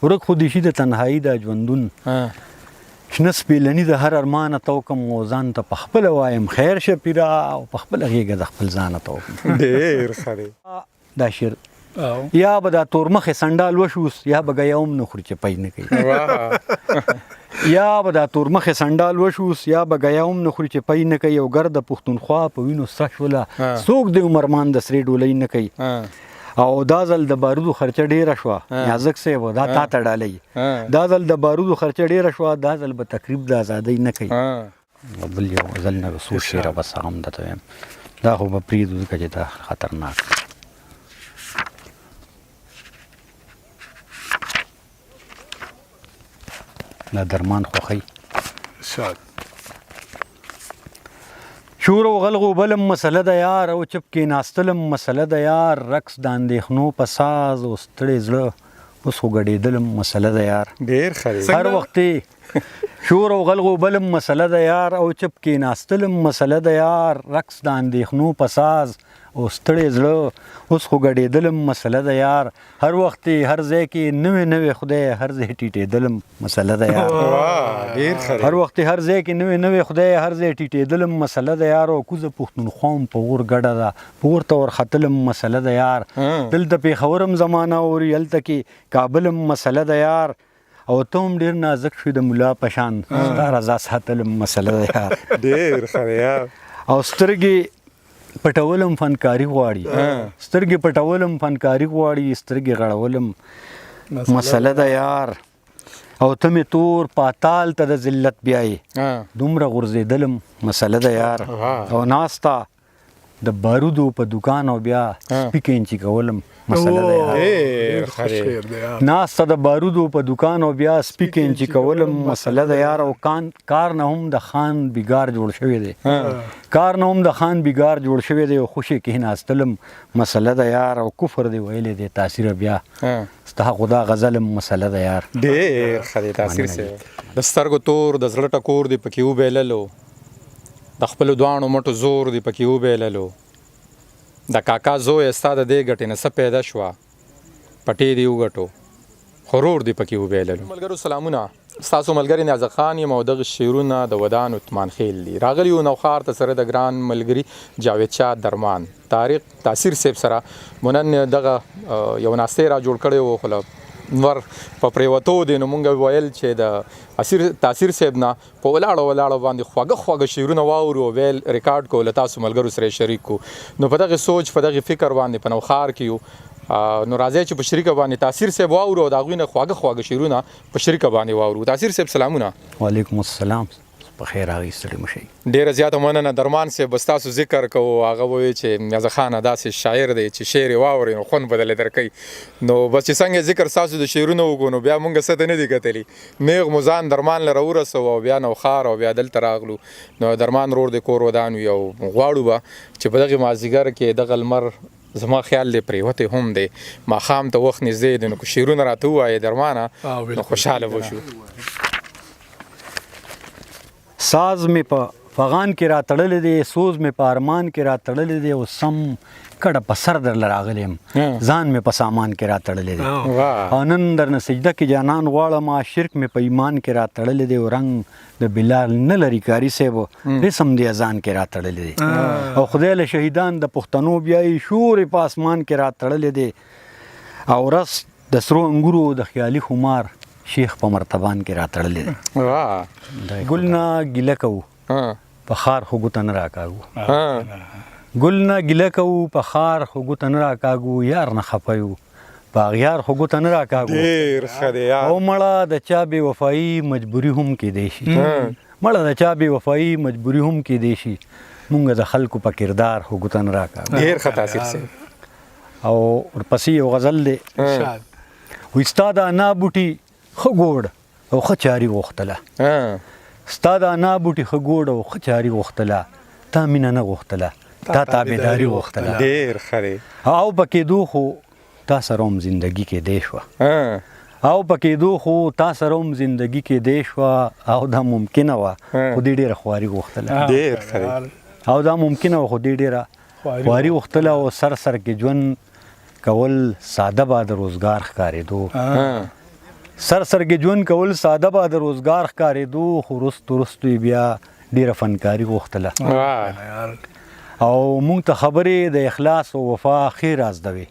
ورک خو دې شي د تنهایي دا ژوندون شنه سپېلني د هر ارمانه توکم و ځان ته په خپله وایم خیر شه پیره او په خپله غېږه د خپل ځانه توکم ډېر ښه دی دا شعر یا به دا تورمخې سنډال وشوس یا به ګیا هم نه خوري چې پی نه کوي یا به دا تورمخې سنډال وشوس یا به ګیا هم نه خوري چې پی نه کوي او ګرد پښتونخوا په وینو سره شوله څوک د عمرمان د سرې ډولۍ نه کوي او دا ځل د بارودو خرچه ډېره شوه نازک صاحب دا تا ته ډالۍ دا ځل د بارودو خرچه ډېره شوه دا ځل به تقریب د ازادۍ نه کوي بل یو ځل نه څو شعره بس هغه هم درته وایم دا خو به پرېږدو ځکه چې دا خطرناک دا درمان خوخی شاد شور او غلغو بلم مسله د یار او چپ کې ناستلم مسله د یار رقص د اندېښنو په ساز او ستړی زړه اوس خو ګډېدلم مسله د یار ډېر ښه هر وخت شور او غلغو بلم مسله د یار او چپ کې ناستلم مسله د یار رقص د اندېښنو په ساز او ستړی زړه اوس خو ګډېدلم مسله د یار هر وخت هر ځای کې نوې نوې خدای هر ځای ټیټېدلم مسله د یار ډېر ښه هر وخت هر ځای کې نوې نوې خدای هر ځای ټیټېدلم مسله د یار او کوزه پښتونخوا هم په اور ګډه ده په اور ته ورختلم مسله د یار دلته پېښور هم زمانه اوري هلته کې کابل هم مسله د یار او ته هم ډېر نازک شوې د ملا په شان ستا رضا ساتلم مسله د یار ډېر ښه دی یار او سترګې پټولم فنکاري غواړي سترګې پټولم فنکاري غواړي سترګې غړولم مسله د یار او ته مې تور پاتال ته د ذلت بیایې دومره غورځېدلم مسله د یار او ناستا د بارودو په دکان او بیا سپي کینچي کولم مسله د یار ډېر ښه دی ناسته د بارودو په دکان او بیا سپي کینچي کولم مسله د یار او کار نه هم د خان بیګار جوړ شوی دی کار نه هم د خان بیګار جوړ شوی دی او خوشې کښېناستلم مسله د یار او کفر دی ویلی دی تاثیر بیا ستا خدا غزلم مسله د یار ډېر ښه دی تاثیر صاحب د سترګو تور د زړه ټکور دی پکې وبیللو د خپلو دواړو مټو زور دی پکې وبیللو د کاکا زوی ستا د دې ګټې نه څه پیدا شوه پټې دې وګټو غرور دې پکې وبیللو ملګرو سلامونه ستاسو ملګری نیازه خان یم او دغه شعرونه د ودان عثمان خیل دي راغلي یو نوښار ته سره د ګران ملګري جاوید شاه درمان طارق تاثیر صاحب سره مو نن دغه یو ناستې را جوړ کړی و خو نور په پریوتو دی نو مونږ ویل چې د تاثیر صاحب نه په ولاړو باندې خواږه شعرونه واورو او ویل ریکارډ کو له تاسو ملګرو سره شریک کو نو په دغه سوچ په دغه فکر باندې په نوښار کې یو نو راځي چې په شریکه باندې تاثیر صاحب واورو او د هغوی نه خواږه شعرونه په شریکه باندې واورو تاثیر صاحب سلامونه وعلیکم السلام په خیر راغی ستړي مشئ ډېره زیاته مننه درمان صاحب بس تاسو ذکر کوو هغه وایي چې نیازه خانه داسې شاعر دی چې شعر یې واورئ نو خوند به درله درکوي نو بس چې څنګه ذکر ستاسو د شعرونو وکړو نو بیا مونږ څه ته نه دي کتلي نیغ مو ځان درمان له راورسوو او بیا نوښار او بیا دلته راغلو نو درمان رور د کور ودان وي او غواړو به چې په دغې مازدیګر کې دغه لمر زما خیال دی پریوتی هم دی ماښام ته وخت نږدې دی نو که شعرونه راته ووایې درمانه نو خوشحاله به شو ساز می په فغان کې را تړلې دی سوز می په ارمان کې را تړلې دی او سم کډه په سر درله راغلی یم ځان می په سامان کې را تړلې دی او نن درنه سجده کې جانان غواړم شرک می په ایمان کې را تړلې دی او رنګ د بلال نه لري کاري صاحب رسم دی اذان کې را تړلې دی او خدای له شهیدان د پښتنو بیایي شور په اسمان کې را تړلې دی او رس د سرو انګورو د خیالي خمار شیخ په مرتبان کې را تړلې دی ګل نه ګیله کوو په خار خو ګوته نه راکاږو ګل نه ګیله کوو په خار خو ګوته نه راکاږو یار نه خفه یو په اغیار خو ګوته نه راکاږو ډېر ښه دی یار او مړه د چا بې وفایي مجبوري هم کیدی شي مړه د چا بې وفایي مجبوري هم کیدی شي مونږ د خلکو په کردار خو ګوته نه راکاږو ډېر ښه تاثیر صاحب او ورپسې یو غزل دی وایي ستا د انا بوټي ښه ګوړ او ښه چاري غوښتله ستا د انا بوټي ښه ګوړ او ښه چاري غوښتله تا مینه نه غوښتله تا تابعداري غوښتله ډېر ښه دی او په کېدو خو تا سره هم زندګي کېدی شوه او په کېدو خو تا سره هم زندګي کېدی شوه او دا ممکنه وه خو دې ډېره خواري غوښتله ډېر ښه دی او دا ممکنه وه خو دې ډېره خواري غوښتله او سر کې ژوند کول ساده به د روزګار ښکارېدو سرګې ژوند کول ساده به د روزګار ښکارېدو خو وروستو بیا ډېره فنکاري غوښتله او مونږ ته خبرې د اخلاص او وفا ښې رازدوي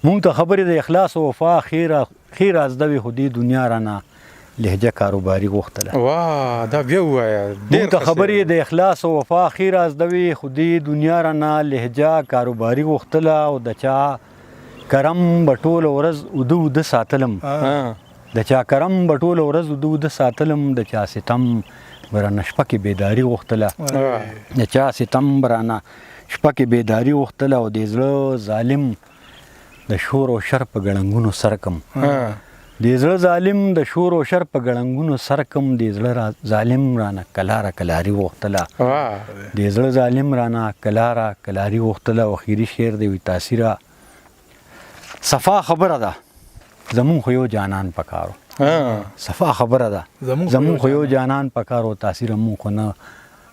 مونږ ته خبرې د اخلاص او وفا ښې رازدوي خو دې دنیا رانه لهجه کاروباري غوښتله واه دا بیا ووایه مونږ ته خبرې د اخلاص او وفا ښې رازدوي خو دې دنیا رانه لهجه کاروباري غوښتله او د چا کرم به ټوله ورځ اوده ساتلم د چا کرم به ټوله ورځ اوده ساتلم د چا ستم برانه شپه کې بیداری غوښتله د چا ستم برانه شپه کې بیداری غوښتله او د زړه ظالم د شور او شر په ګړنګونو سرکم د زړه ظالم د شور او شر په ګړنګونو سرکم د زړه ظالم رانه کلاری غوښتله د زړه ظالم رانه کلاری غوښتله او اخیری شعر دی وی تاثیره صفا خبره ده زمون خو یو جانان پکارو صفا خبره ده زمون خو یو جانان پکارو تاثیر مون خو نه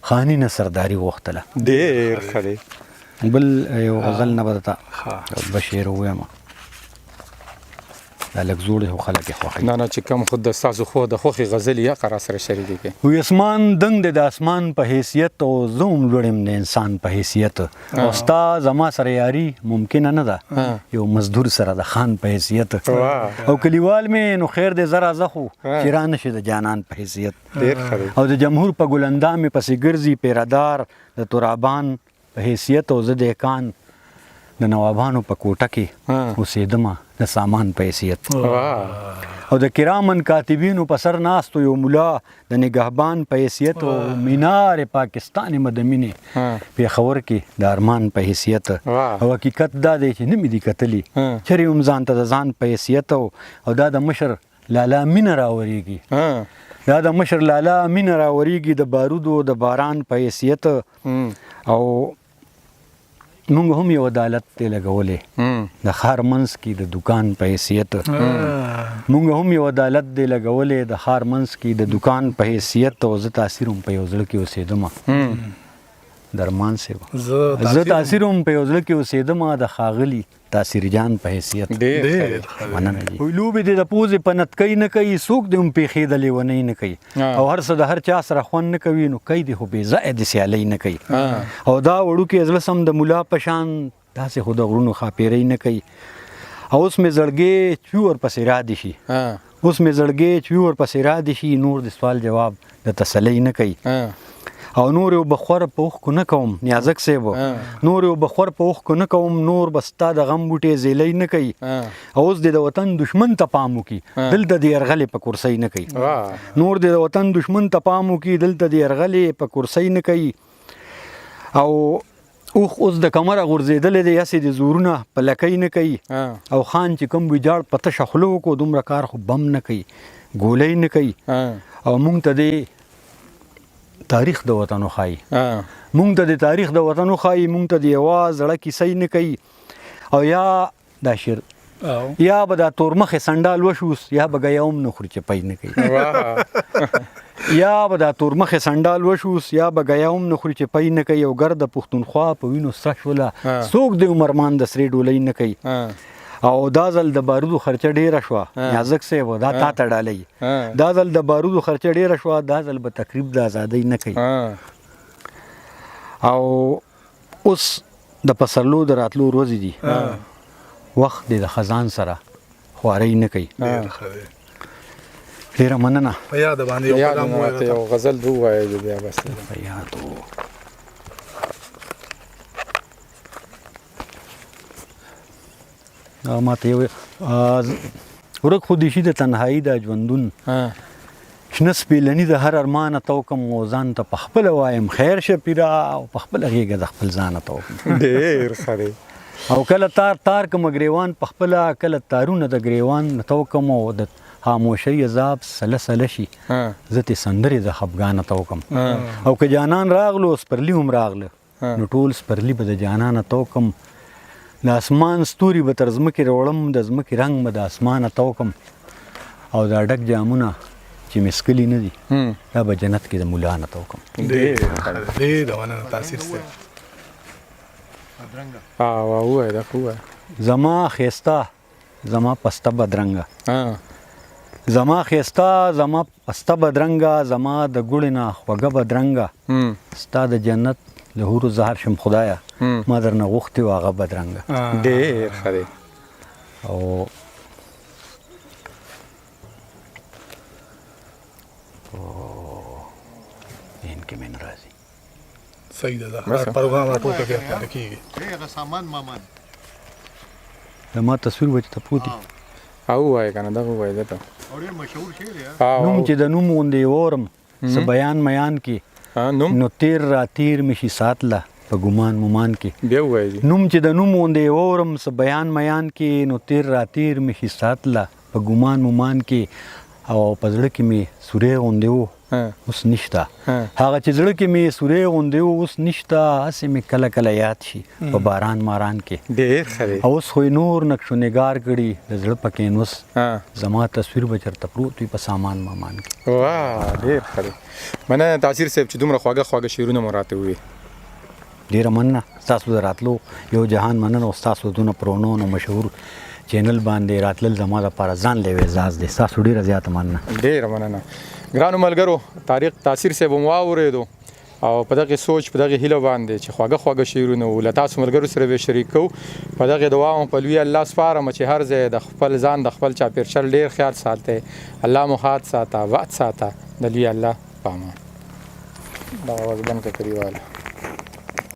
خانی نه سرداری غوښتله ډېر ښه دی بل یو غزل نه بدتا بشیر ویم دا لږ زوړ خو خلک یې خوښوي نه چې کوم خود د ستاسو خو د خوښې غزل یا قرا سره شریکې کې وی اسمان دنګ دی د اسمان په حیثیت او زوم لوړم د انسان په حیثیت او ستا زما سره یاري ممکنه نه ده یو مزدور سره د خان په حیثیت او کلیوال مې نو خیر دې زرا زخو چې را نشي د جانان په حیثیت او د جمهور په ګلندام مې پسې ګرځي پیرادار د ترابان په حیثیت او زه د کان د نوابانو په کوټه کې اوسېدم د سامان په حیثیت او د کرامن کاتبینو په سر ناستو یو ملا د نگهبان په حیثیت او مینار پاکستان مدمنه پیښور کې د ارمان په حیثیت او حقیقت دا دی چې نمی دي کتلی چرې هم ځان ته د ځان په حیثیت او دا د مشر لالا مینه راوریږي دا د مشر لالا مینه راوریږي د بارودو د باران په حیثیت او مونږ هم یو عدالت ته لګولې د خار منځ کې د دکان په حیثیت مونږ هم یو عدالت دی لګولې د خار منځ کې د دکان په حیثیت او زه تاثیر هم په یو ځل کې اوسېدم درمان سیو زه تاثیر هم په یو ځل کې اوسېدم د خاغلی تاثیر جان په حیثیت مننه دي لوبې د پوزې په نتکۍ نه کوي څوک دې هم پیښېدلې ونی نه کوي او هر څه د هر چا سره خوند نه کوي نو کوي دې خو بې ځایه د سیالۍ نه کوي او دا وړوکې زړه سم د ملا په شان داسې خو د غرونو خاپیرۍ نه کوي او اوس مې زړګې چې ورپسې رادې شي اوس مې زړګې چې ورپسې رادې شي نور د سوال جواب د تسلۍ نه کوي او نور یو بخور په اوښ کو نه کوم نیازک صاحب نور یو بخور په اوښ کو نه کوم نور بستا د غم بوټې زیلۍ نه کوي او اوس د وطن دشمن ته پام وکي دلته د یرغلې په کرسۍ نه کوي نور د وطن دشمن ته پام وکي دلته د یرغلې په کرسۍ نه کوي او اوس د کمره غورځېدلې دی هسې د زورونه په لکۍ نه کوي او خان چې کوم ویجاړ په تشه خوله وکړو دومره کار خو بم نه کوي ګولۍ نه کوي او مونږ ته د تاریخ د وطن وښایي مونږ ته د تاریخ د وطن وښایي مونږ ته د یوه زړه کیسۍ نه کوي او یا دا شعر یا به دا تورمخې سنډال وشوس یا به ګیا هم نه خوري چې پی نه کوي یا به دا تورمخې سنډال وشوس یا به ګیا هم نه خوري چې پی نه کوي او ګرد پښتونخوا په وینو سره شوله څوک د عمرمان د سرې ډولۍ نه کوي او دا ځل د بارودو خرچه ډیره شوه نیازک صاحب دا تا ته ډالۍ دا ځل د بارودو خرچه ډیره شوه دا ځل به تقریب د ازادۍ نه کوي او اوس د پسرلو د راتلو ورځې دي وخت دی د خزان سره خوارۍ نه کوي ډیره مننه په یاد باندې یو غزل ووایه بیا بس په یادو ماته یو ورک خودي شي د تنهایی د ژوندون شنه سپیلنی د هر ارمان ته کوم موزان ته پخپل وایم خیر شپیرا او پخپل غیګه د خپل ځان ته ډیر خري او کله تار کوم غریوان پخپل کله تارونه د غریوان ته کوم او د خاموشي عذاب سلسله شي زته سندري د خفغان ته کوم او که جانان راغلو سپرلی هم راغله نو ټول سپرلی به د جانان ته کوم د اسمان ستوري به تر ځمکې راوړم د ځمکې رنګ به د اسمانه توکم او دا ډک جامونه چې مسکلي نه دي دا به جنت کې د مولا نه توکم ډېر مننه تاثیر سره ووایه دا خو ووایه زما ښایسته زما پسته بدرنګه زما ښایسته زما پسته بدرنګه زما د ګوړې نه خوږه بدرنګه ستا د جنت له حورو زهر شم خدایه ما درنه غوښتې و هغه بدرنګه ډېر ښه دی. او ذهن کې مې نه راځي. صحیح ده دا پروګرام راټول کړی کېږي هغه سامان مامان زما تصویر به چې ته پوتي او ووایه که نه دغه ووایه ده ته او ډېر مشهور شعر دی نوم چې د نوم غوندې اورم څه بیان میان کې نوم نو تیر را تیر مې شي ساتله په ګمان ممان کې بیا ووایه دي نوم چې د نوم غوندې اورم څه بیان میان کې نو تیر را تیر مې شي ساتله په ګمان ممان کې او په زړه کې مې سوری غوندې و اوس نشته هغه چې زړه کې مې سوری غوندې و اوس نشته هسې مې کله کله یاد شي په باران ماران کې ډېر ښه دی. او اوس خو یې نور نقش و نگار کړي د زړه پکې نوس زما تصویر به چېرته پروت وي په سامان مامان کې. واه ډېر ښه دی. مننه تاثیر صاحب چې دومره خواږه خواږه شعرونه مو راته ووایي. ډیره مننه ستاسو د راتلو یو جهان مننه او ستاسو دونه پرونون او مشهور چینل باندې راتلل زما لپاره ځان له اعزاز دی. ستاسو ډیره زیاته مننه. ډېره مننه. ګرانو ملګرو طارق تاثیر صاحب مو واورېدو او په دغه سوچ په دغه هیله باندې چې خواږه خواږه شعرونه و له تاسو ملګرو سره به شریک کوو. په دغه دعا مو په لوی الله سپارم چې هر ځای د خپل ځان د خپل چاپېرچل ډېر خیال ساتئ. الله مو ښاد ساته وعد ساته د لوی الله په امان. دا آواز بند کړه کلیواله.